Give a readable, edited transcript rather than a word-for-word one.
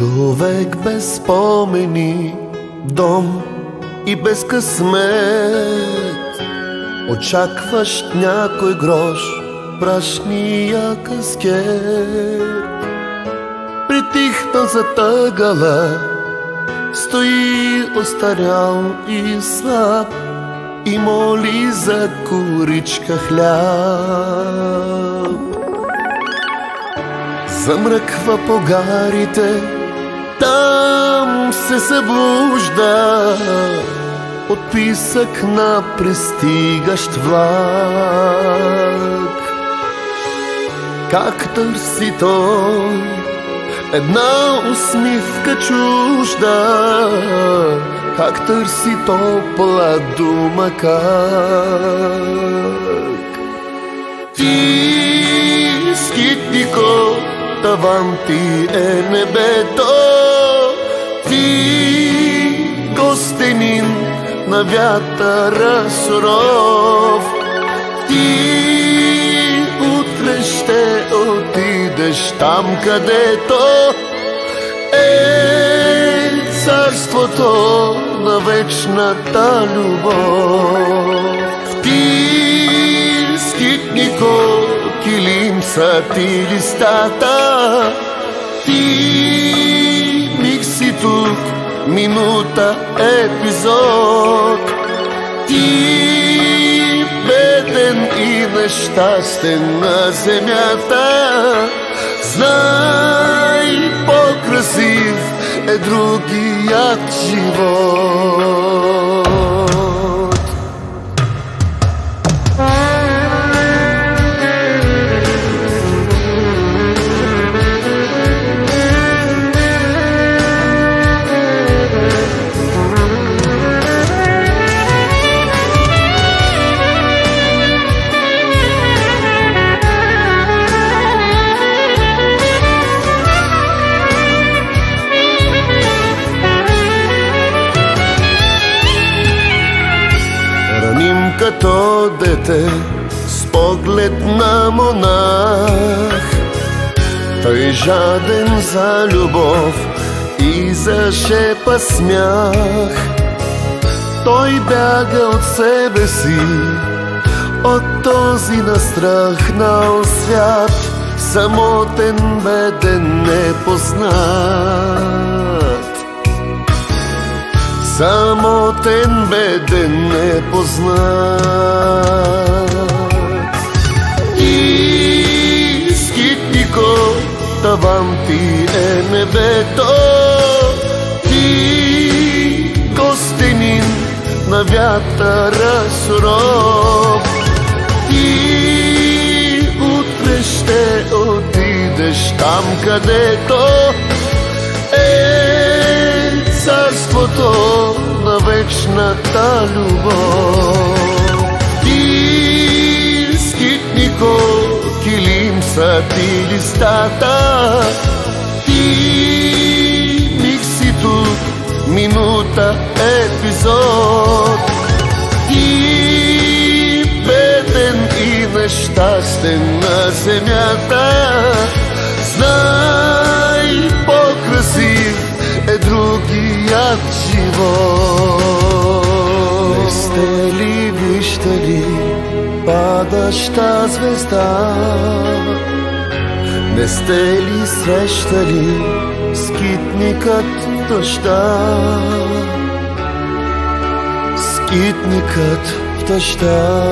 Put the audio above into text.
Човек без спомени, дом и без късмет, очакваш някой грош, прашния каскет. Притихнал зад ъгъла, стои остарял и слаб и моли за коричка хляб. Замръква по гарите, там се събужда от писък на пристигащ влак. Как търси той една усмивка чужда, как търси топла дума, как ти, скитнико, таван ти е небето, ти, гостенин на вятъра суров, ти утре ще отидеш там, където е царството на вечната любов. Ти, скитнико, килим са ти листата, ти миг си тук, минута, епизод. Ти, беден и нещастен на земята, знай, по-красив е другият живот. Като дете с поглед на монах, той жаден за любов и за шепа смях. Той бяга от себе си, от този настръхнал свят, самотен, беден, непознат. Самотен, беден, непознат. И, скитнико, таван ти е небето, ти, гостенин на вятъра суров. Ти утре ще отидеш там, където царството на вечната любов. Ти, скитнико, килим са ти листата, ти миг си тук, минута, епизод. Ти, беден и нещастен на земята, знай, по-красив е другият живот. Не сте ли виждали падаща звезда? Не сте ли срещали скитникът в дъжда? Скитникът в дъжда.